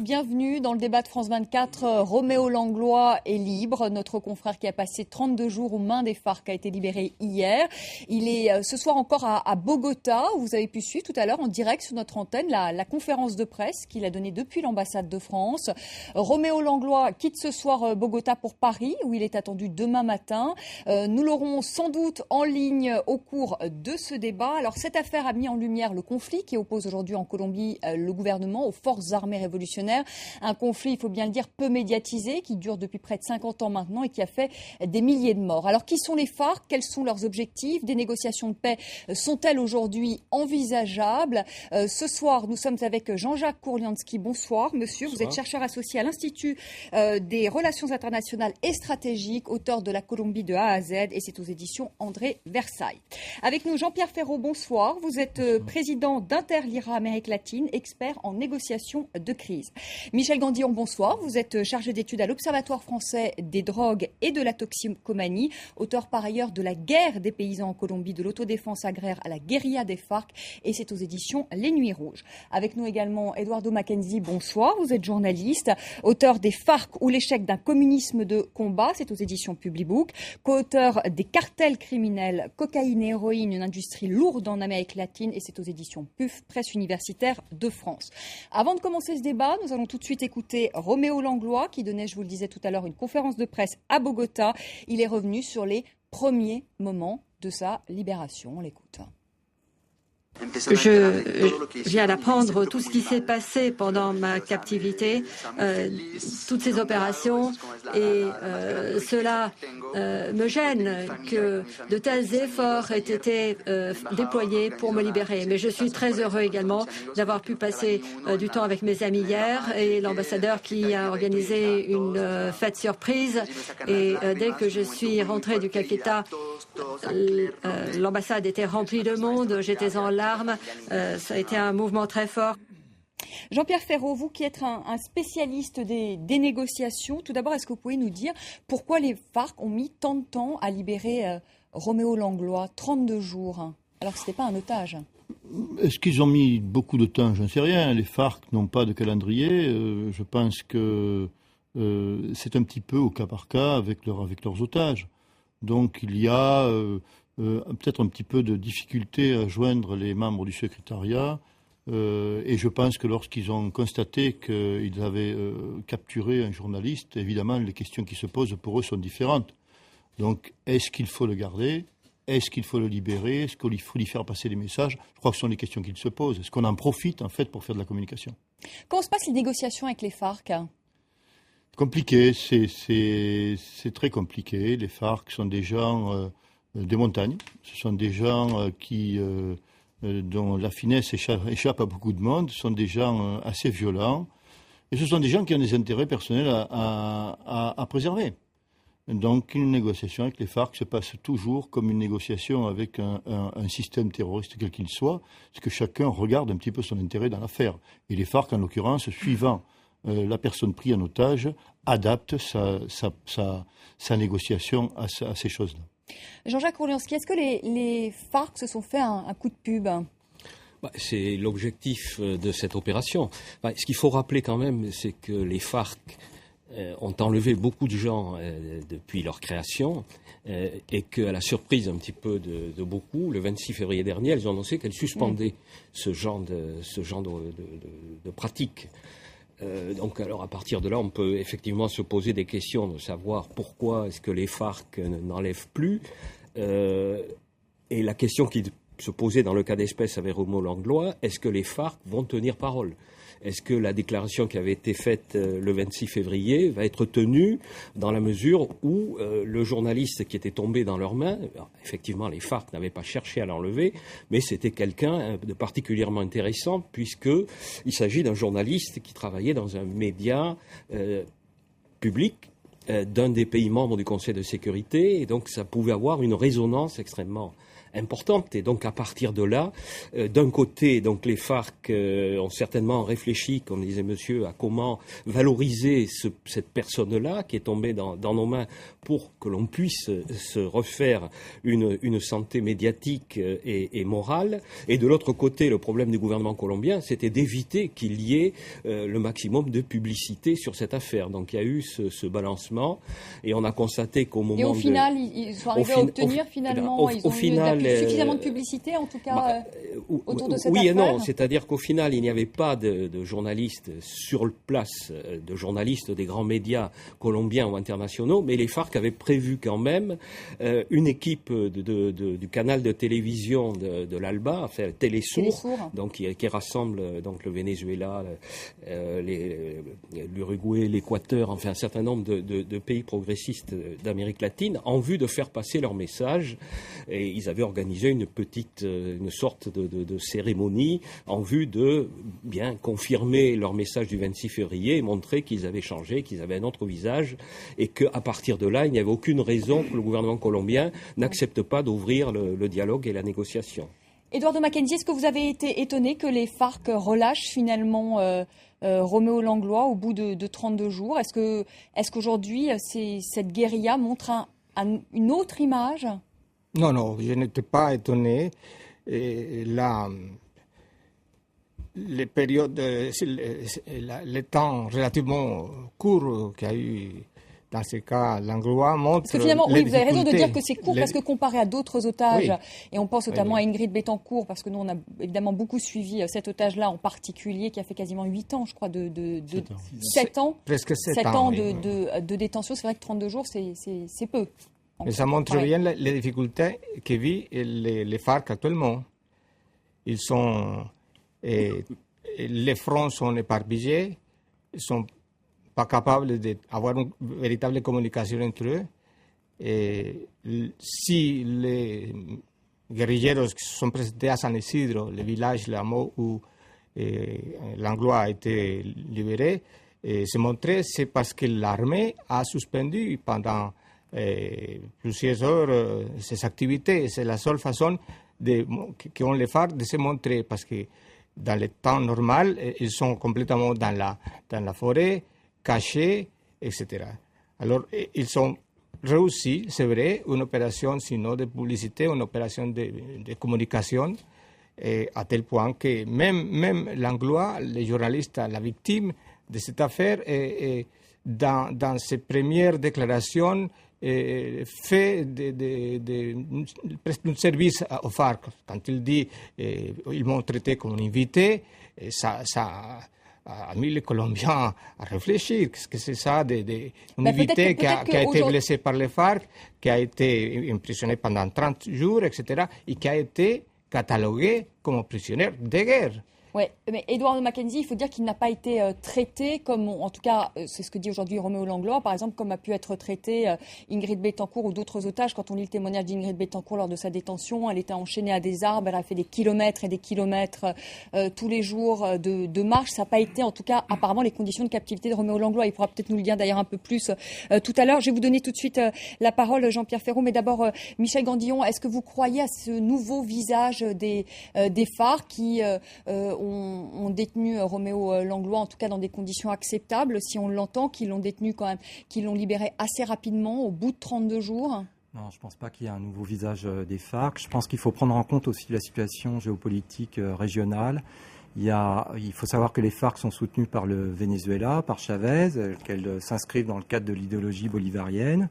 bienvenue dans le débat de France 24. Roméo Langlois est libre. Notre confrère qui a passé 32 jours aux mains des FARC a été libéré hier. Il est ce soir encore à Bogota, où vous avez pu suivre tout à l'heure en direct sur notre antenne la conférence de presse qu'il a donnée depuis l'ambassade de France. Roméo Langlois quitte ce soir Bogota pour Paris, où il est attendu demain matin. Nous l'aurons sans doute en ligne au cours de ce débat. Alors cette affaire a mis en lumière le conflit qui oppose aujourd'hui en Colombie le gouvernement aux forces armées révolutionnaires. Un conflit, il faut bien le dire, peu médiatisé, qui dure depuis près de 50 ans maintenant et qui a fait des milliers de morts. Alors qui sont les FARC? Quels sont leurs objectifs? Des négociations de paix sont-elles aujourd'hui envisageables? Ce soir, nous sommes avec Jean-Jacques Kourlianski. Bonsoir, monsieur. Bonsoir. Vous êtes chercheur associé à l'Institut des relations internationales et stratégiques, auteur de La Colombie de A à Z, et c'est aux éditions André Versailles. Avec nous, Jean-Pierre Ferraud. Bonsoir. Vous êtes président d'Interlira Amérique latine, expert en négociation de crise. Michel Gandillon, bonsoir. Vous êtes chargé d'études à l'Observatoire français des drogues et de la toxicomanie, auteur par ailleurs de La guerre des paysans en Colombie, de l'autodéfense agraire à la guérilla des FARC, et c'est aux éditions Les Nuits Rouges. Avec nous également Eduardo Mackenzie, bonsoir. Vous êtes journaliste, auteur des FARC ou l'échec d'un communisme de combat, c'est aux éditions Publibook, co-auteur des cartels criminels, cocaïne et héroïne, une industrie lourde en Amérique latine, et c'est aux éditions PUF, Presse universitaire de France. Avant de commencer ce débat, nous allons tout de suite écouter Roméo Langlois qui donnait, je vous le disais tout à l'heure, une conférence de presse à Bogota. Il est revenu sur les premiers moments de sa libération. On l'écoute. Je viens d'apprendre tout ce qui s'est passé pendant ma captivité, toutes ces opérations, et cela me gêne que de tels efforts aient été déployés pour me libérer. Mais je suis très heureux également d'avoir pu passer du temps avec mes amis hier et l'ambassadeur qui a organisé une fête surprise. Et dès que je suis rentrée du Calcutta, l'ambassade était remplie de monde, j'étais en larmes. Ça a été un mouvement très fort. Jean-Pierre Ferraud, vous qui êtes un spécialiste des négociations, tout d'abord, est-ce que vous pouvez nous dire pourquoi les FARC ont mis tant de temps à libérer Roméo Langlois, 32 jours, alors que ce n'était pas un otage? Est-ce qu'ils ont mis beaucoup de temps? Je ne sais rien. Les FARC n'ont pas de calendrier. Je pense que c'est un petit peu au cas par cas avec leurs otages. Donc il y a peut-être un petit peu de difficulté à joindre les membres du secrétariat. Et je pense que lorsqu'ils ont constaté qu'ils avaient capturé un journaliste, évidemment, les questions qui se posent pour eux sont différentes. Donc, est-ce qu'il faut le garder? Est-ce qu'il faut le libérer? Est-ce qu'il faut lui faire passer des messages? Je crois que ce sont les questions qu'ils se posent. Est-ce qu'on en profite, en fait, pour faire de la communication? Comment se passent les négociations avec les FARC? Compliqué, c'est très compliqué. Les FARC sont des gens des montagnes. Ce sont des gens dont la finesse échappe à beaucoup de monde. Ce sont des gens assez violents. Et ce sont des gens qui ont des intérêts personnels à préserver. Donc une négociation avec les FARC se passe toujours comme une négociation avec un système terroriste quel qu'il soit, parce que chacun regarde un petit peu son intérêt dans l'affaire. Et les FARC, en l'occurrence, suivant la personne prise en otage, adapte sa négociation à ces choses-là. Jean-Jacques Kourlianski, est-ce que les FARC se sont fait un coup de pub? C'est l'objectif de cette opération. Ce qu'il faut rappeler quand même, c'est que les FARC ont enlevé beaucoup de gens depuis leur création et qu'à la surprise un petit peu de beaucoup, le 26 février dernier, elles ont annoncé qu'elles suspendaient ce genre de pratique. Donc alors à partir de là, on peut effectivement se poser des questions de savoir pourquoi est-ce que les FARC n'enlèvent plus. Et la question qui se posait dans le cas d'espèce avec Roméo Langlois, est-ce que les FARC vont tenir parole? Est-ce que la déclaration qui avait été faite le 26 février va être tenue dans la mesure où le journaliste qui était tombé dans leurs mains, alors, effectivement les FARC n'avaient pas cherché à l'enlever, mais c'était quelqu'un de particulièrement intéressant puisqu'il s'agit d'un journaliste qui travaillait dans un média public d'un des pays membres du Conseil de sécurité, et donc ça pouvait avoir une résonance extrêmement importante. Et donc à partir de là, d'un côté, donc les FARC ont certainement réfléchi, comme disait monsieur, à comment valoriser cette personne-là qui est tombée dans nos mains pour que l'on puisse se refaire une santé médiatique et morale. Et de l'autre côté, le problème du gouvernement colombien, c'était d'éviter qu'il y ait le maximum de publicité sur cette affaire. Donc il y a eu ce balancement et on a constaté qu'au moment et au final, ils sont arrivés à obtenir finalement, ils ont eu suffisamment de publicité en tout cas autour de cette affaire. Oui et non, c'est-à-dire qu'au final, il n'y avait pas de journalistes sur place, de journalistes des grands médias colombiens ou internationaux, mais les FARC avaient prévu quand même une équipe du canal de télévision de l'Alba, enfin Télésour, donc qui rassemble donc le Venezuela, l'Uruguay, l'Équateur, enfin un certain nombre de pays progressistes d'Amérique latine, en vue de faire passer leur message. Et ils avaient organisé une sorte de cérémonie en vue de bien confirmer leur message du 26 février et montrer qu'ils avaient changé, qu'ils avaient un autre visage, et qu'à partir de là, il n'y avait aucune raison que le gouvernement colombien n'accepte pas d'ouvrir le dialogue et la négociation. Eduardo Mackenzie, est-ce que vous avez été étonné que les FARC relâchent finalement Roméo Langlois au bout de 32 jours? Est-ce qu'aujourd'hui, cette guérilla montre une autre image? Non, je n'étais pas étonné. Les périodes, le temps relativement court qu'il y a eu dans ce cas, Langlois montre. Parce que finalement, oui, vous avez raison de dire que c'est court parce que comparé à d'autres otages, et on pense notamment à Ingrid Betancourt, parce que nous, on a évidemment beaucoup suivi cet otage-là en particulier, qui a fait quasiment 8 ans, je crois, 7 ans. Presque 7 ans de détention. C'est vrai que 32 jours, c'est peu. Mais ça montre bien les difficultés que vivent les FARC actuellement. Les fronts sont éparpillés, ils sont pas capables d'avoir une véritable communication entre eux. Et si les guerrilleros qui se sont présentés à San Isidro, le village, le hameau où Langlois a été libéré, se montrait, c'est parce que l'armée a suspendu pendant plusieurs heures ses activités. C'est la seule façon qu'ont les FARC de se montrer, parce que dans le temps normal, ils sont complètement dans la forêt, cachés, etc. Alors, ils ont réussi, c'est vrai, une opération, sinon de publicité, une opération de communication, à tel point que même Langlois, le journaliste, la victime de cette affaire, dans ses premières déclarations, fait presque un service aux FARC. Quand il dit ils m'ont traité comme un invité, ça a mis les Colombiens à réfléchir. Qu'est-ce que c'est ça, un invité qui a été blessé par les FARC, qui a été emprisonné pendant 30 jours, etc., et qui a été catalogué comme prisonnier de guerre. Oui, mais Eduardo Mackenzie, il faut dire qu'il n'a pas été traité comme, en tout cas, c'est ce que dit aujourd'hui Roméo Langlois, par exemple, comme a pu être traité Ingrid Betancourt ou d'autres otages. Quand on lit le témoignage d'Ingrid Betancourt lors de sa détention, elle était enchaînée à des arbres, elle a fait des kilomètres et des kilomètres tous les jours de marche. Ça n'a pas été, en tout cas, apparemment, les conditions de captivité de Roméo Langlois. Il pourra peut-être nous le dire d'ailleurs un peu plus tout à l'heure. Je vais vous donner tout de suite la parole, Jean-Pierre Ferraud, mais d'abord, Michel Gandillon, est-ce que vous croyez à ce nouveau visage des FARC qui ont détenu Roméo Langlois, en tout cas dans des conditions acceptables, si on l'entend, qu'ils l'ont détenu quand même, qu'ils l'ont libéré assez rapidement, au bout de 32 jours? Non, je ne pense pas qu'il y ait un nouveau visage des FARC. Je pense qu'il faut prendre en compte aussi la situation géopolitique régionale. Il faut savoir que les FARC sont soutenues par le Venezuela, par Chavez, qu'elles s'inscrivent dans le cadre de l'idéologie bolivarienne,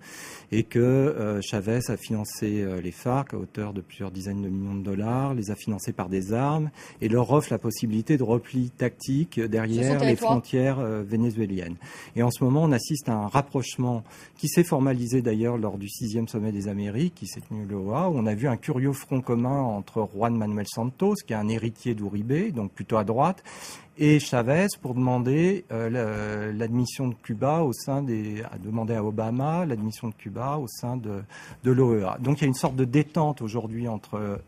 et que Chavez a financé les FARC à hauteur de plusieurs dizaines de millions de dollars, les a financés par des armes, et leur offre la possibilité de repli tactique derrière les frontières vénézuéliennes. Et en ce moment, on assiste à un rapprochement qui s'est formalisé d'ailleurs lors du 6e sommet des Amériques, qui s'est tenu au Loa, où on a vu un curieux front commun entre Juan Manuel Santos, qui est un héritier d'Uribe, donc plutôt à droite, et Chavez pour demander l'admission de Cuba a demandé à Obama l'admission de Cuba au sein de l'OEA. Donc il y a une sorte de détente aujourd'hui entre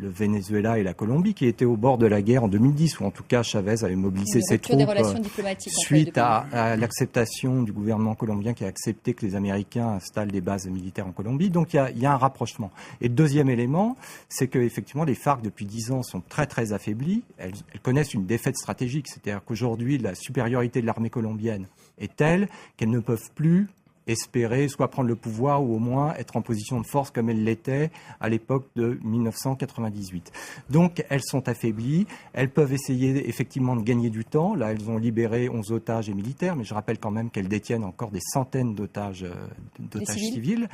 le Venezuela et la Colombie, qui étaient au bord de la guerre en 2010, ou en tout cas Chavez avait mobilisé ses troupes suite à l'acceptation du gouvernement colombien qui a accepté que les Américains installent des bases militaires en Colombie. Donc il y a un rapprochement. Et le deuxième élément, c'est que effectivement les FARC depuis 10 ans sont très très affaiblies. Elles connaissent une défaite stratégique, c'est-à-dire qu'aujourd'hui la supériorité de l'armée colombienne est telle qu'elles ne peuvent plus espérer soit prendre le pouvoir ou au moins être en position de force comme elles l'étaient à l'époque de 1998. Donc elles sont affaiblies, elles peuvent essayer effectivement de gagner du temps. Là, elles ont libéré 11 otages et militaires, mais je rappelle quand même qu'elles détiennent encore des centaines d'otages civils.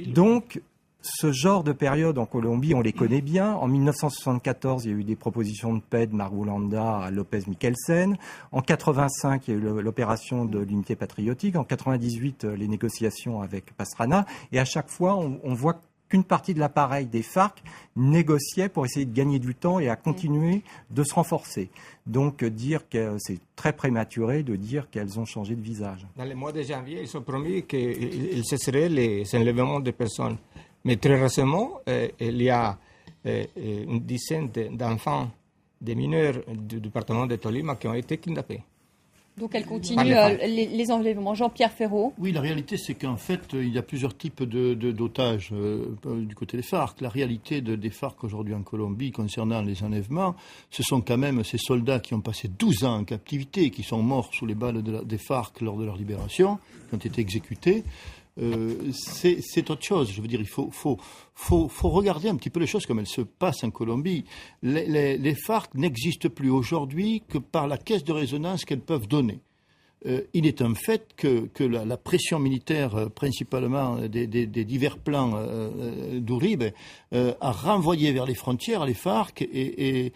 Donc ce genre de période en Colombie, on les connaît bien. En 1974, il y a eu des propositions de paix de Margulanda à Lopez Mikkelsen. En 85, il y a eu l'opération de l'unité patriotique. En 98, les négociations avec Pastrana. Et à chaque fois, on voit qu'une partie de l'appareil des FARC négociait pour essayer de gagner du temps et à continuer de se renforcer. Donc dire que c'est très prématuré de dire qu'elles ont changé de visage. Dans le mois de janvier, ils ont promis qu'ils cesseraient les enlèvements de personnes. Mais très récemment, il y a une dizaine d'enfants, des mineurs du département de Tolima qui ont été kidnappés. Donc elle continue les enlèvements. Jean-Pierre Ferraud. Oui, la réalité, c'est qu'en fait, il y a plusieurs types d'otages du côté des FARC. La réalité des FARC aujourd'hui en Colombie concernant les enlèvements, ce sont quand même ces soldats qui ont passé 12 ans en captivité, qui sont morts sous les balles des FARC lors de leur libération, qui ont été exécutés. C'est autre chose. Je veux dire, il faut regarder un petit peu les choses comme elles se passent en Colombie. Les FARC n'existent plus aujourd'hui que par la caisse de résonance qu'elles peuvent donner. Il est un fait que la pression militaire, principalement des divers plans d'Uribe, a renvoyé vers les frontières les FARC et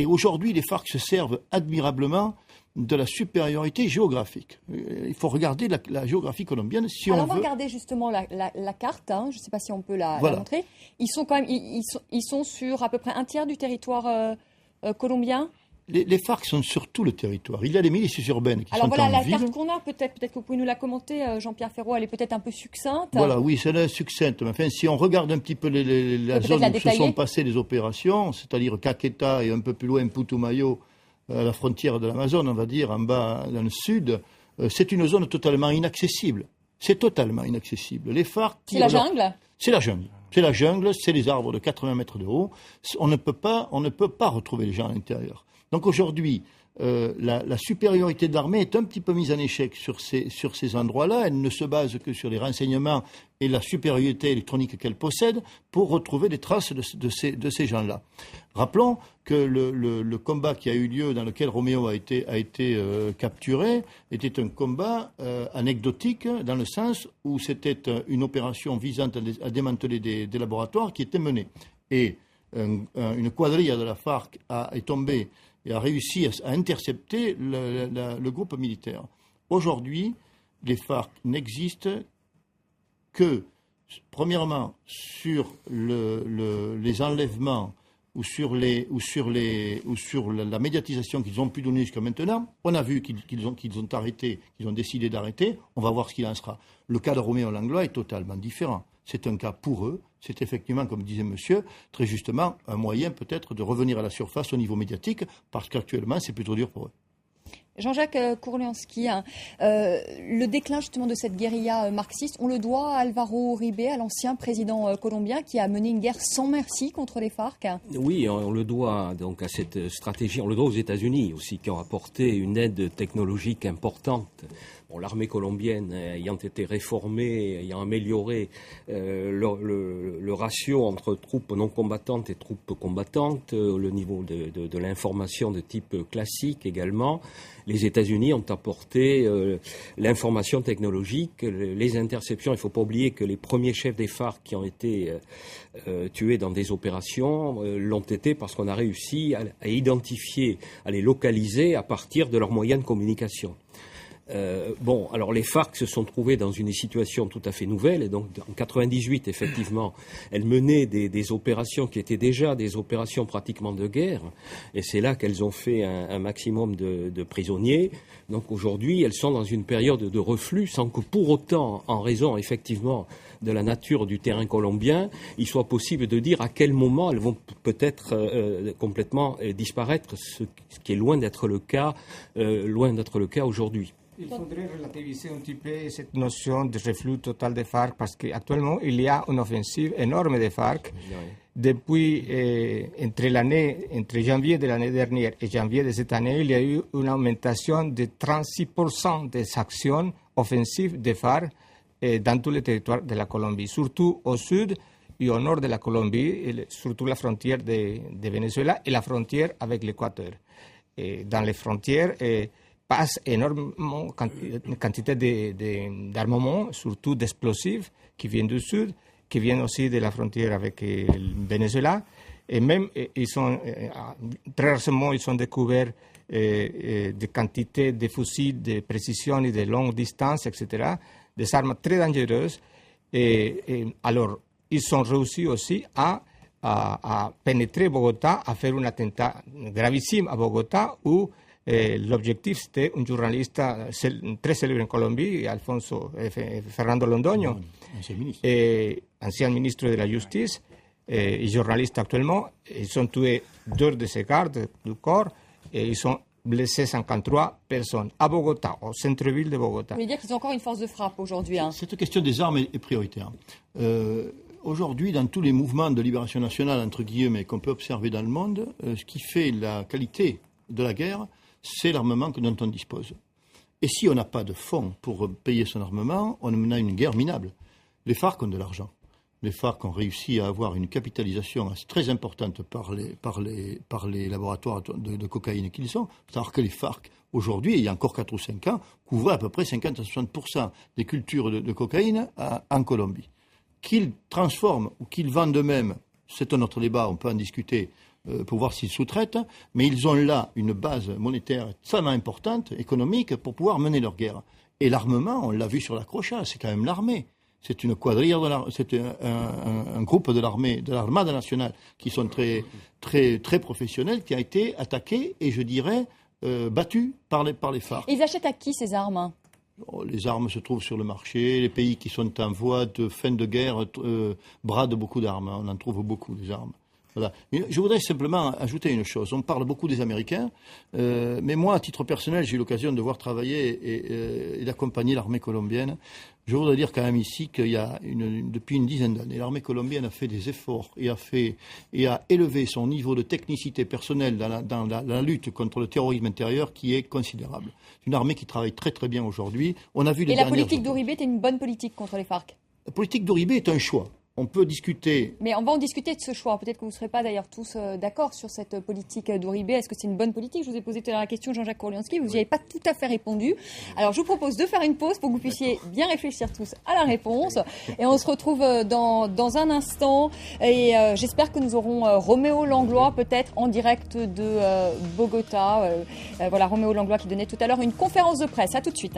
aujourd'hui les FARC se servent admirablement de la supériorité géographique. Il faut regarder la géographie colombienne si Alors on veut. On va regarder justement la carte. Je ne sais pas si on peut la montrer. Ils sont quand même, ils sont sur à peu près un tiers du territoire colombien. Les FARC sont sur tout le territoire. Il y a les milices urbaines qui sont en ville. Alors voilà la carte qu'on a. Peut-être que vous pouvez nous la commenter, Jean-Pierre Ferraud. Elle est peut-être un peu succincte. Voilà, oui, c'est la succincte. Mais enfin, si on regarde un petit peu la zone où se sont passées les opérations, c'est-à-dire Caqueta et un peu plus loin Putumayo, à la frontière de l'Amazone, on va dire, en bas dans le sud, c'est une zone totalement inaccessible. C'est totalement inaccessible. Les FARC... C'est la jungle ? C'est la jungle. C'est la jungle, c'est les arbres de 80 mètres de haut. On ne peut pas retrouver les gens à l'intérieur. Donc aujourd'hui, la supériorité de l'armée est un petit peu mise en échec sur ces endroits-là. Elle ne se base que sur les renseignements et la supériorité électronique qu'elle possède pour retrouver des traces de ces gens-là. Rappelons que le combat qui a eu lieu, dans lequel Roméo a été capturé, était un combat anecdotique, dans le sens où c'était une opération visant à démanteler des laboratoires qui étaient menés. Et une quadrille de la FARC est tombée et a réussi à intercepter le groupe militaire. Aujourd'hui, les FARC n'existent que, premièrement, sur les enlèvements ou sur la médiatisation qu'ils ont pu donner jusqu'à maintenant. On a vu qu'ils ont décidé d'arrêter. On va voir ce qu'il en sera. Le cas de Roméo Langlois est totalement différent. C'est un cas pour eux. C'est effectivement, comme disait monsieur, très justement, un moyen peut-être de revenir à la surface au niveau médiatique, parce qu'actuellement, c'est plutôt dur pour eux. Jean-Jacques Kourlianski, le déclin justement de cette guérilla marxiste, on le doit à Alvaro Uribe, à l'ancien président colombien qui a mené une guerre sans merci contre les FARC. Oui, on le doit donc à cette stratégie, on le doit aux États-Unis aussi, qui ont apporté une aide technologique importante. Bon, l'armée colombienne ayant été réformée, ayant amélioré le ratio entre troupes non combattantes et troupes combattantes, le niveau de l'information de type classique également, les États-Unis ont apporté l'information technologique, les interceptions. Il ne faut pas oublier que les premiers chefs des FARC qui ont été tués dans des opérations l'ont été parce qu'on a réussi à identifier, à les localiser à partir de leurs moyens de communication. Bon, alors les FARC se sont trouvées dans une situation tout à fait nouvelle, et donc en 98, effectivement, elles menaient des opérations qui étaient déjà des opérations pratiquement de guerre, et c'est là qu'elles ont fait un maximum de prisonniers. Donc aujourd'hui, elles sont dans une période de reflux, sans que pour autant, en raison effectivement de la nature du terrain colombien, il soit possible de dire à quel moment elles vont peut-être complètement disparaître, ce qui est loin d'être le cas aujourd'hui. Il faudrait relativiser un petit peu cette notion de reflux total des FARC parce qu'actuellement, il y a une offensive énorme des FARC. Depuis, entre janvier de l'année dernière et janvier de cette année, il y a eu une augmentation de 36% des actions offensives des FARC dans tous les territoires de la Colombie, surtout au sud et au nord de la Colombie, et surtout la frontière de Venezuela et la frontière avec l'Équateur. Dans les frontières, passe énormément quantité d'armements, surtout d'explosifs, qui viennent du sud, qui viennent aussi de la frontière avec le Venezuela. Et même, très récemment, ils ont découvert des quantités de fusils de précision et de longue distance, etc., des armes très dangereuses. Alors, ils ont réussi aussi à pénétrer Bogotá, à faire un attentat gravissime à Bogotá, où l'objectif, c'était un journaliste très célèbre en Colombie, Fernando Londoño, ancien ministre de la Justice et journaliste actuellement. Ils ont tué 2 de ses gardes du corps et ils ont blessé 53 personnes à Bogotá, au centre-ville de Bogotá. Vous voulez dire qu'ils ont encore une force de frappe aujourd'hui, hein? Cette question des armes est prioritaire. Aujourd'hui, dans tous les mouvements de libération nationale, entre guillemets, qu'on peut observer dans le monde, ce qui fait la qualité de la guerre, c'est l'armement dont on dispose. Et si on n'a pas de fonds pour payer son armement, on a une guerre minable. Les FARC ont de l'argent. Les FARC ont réussi à avoir une capitalisation très importante par les laboratoires de cocaïne qu'ils sont. Il faut savoir que les FARC, aujourd'hui, il y a encore 4 ou 5 ans, couvraient à peu près 50 à 60% des cultures de cocaïne en Colombie. Qu'ils transforment ou qu'ils vendent eux-mêmes, c'est un autre débat, on peut en discuter, pour voir s'ils sous-traitent, mais ils ont là une base monétaire extrêmement importante, économique, pour pouvoir mener leur guerre. Et l'armement, on l'a vu sur l'accrochage, c'est quand même l'armée. C'est une quadrille, c'est un groupe de l'armée, de l'Armada nationale, qui sont très, très, très professionnels, qui a été attaqué et je dirais battu par les FARC. Et ils achètent à qui ces armes? Les armes se trouvent sur le marché. Les pays qui sont en voie de fin de guerre bradent beaucoup d'armes. On en trouve beaucoup, des armes. Voilà. Je voudrais simplement ajouter une chose. On parle beaucoup des Américains, mais moi, à titre personnel, j'ai eu l'occasion de voir travailler et d'accompagner l'armée colombienne. Je voudrais dire quand même ici qu'il y a depuis une dizaine d'années, l'armée colombienne a fait des efforts et a élevé son niveau de technicité personnelle dans la lutte contre le terrorisme intérieur qui est considérable. C'est une armée qui travaille très très bien aujourd'hui. On a vu les Et la politique d'Uribe est une bonne politique contre les FARC? La politique d'Uribe est un choix. On peut discuter. Mais on va en discuter de ce choix. Peut-être que vous ne serez pas d'ailleurs tous d'accord sur cette politique d'Uribe. Est-ce que c'est une bonne politique? Je vous ai posé tout à l'heure la question, Jean-Jacques Korlianski. Vous n'y avez pas tout à fait répondu. Alors, je vous propose de faire une pause pour que vous puissiez bien réfléchir tous à la réponse. Et on se retrouve dans un instant. Et j'espère que nous aurons Roméo Langlois, peut-être en direct de Bogotá. Voilà, Roméo Langlois qui donnait tout à l'heure une conférence de presse. À tout de suite.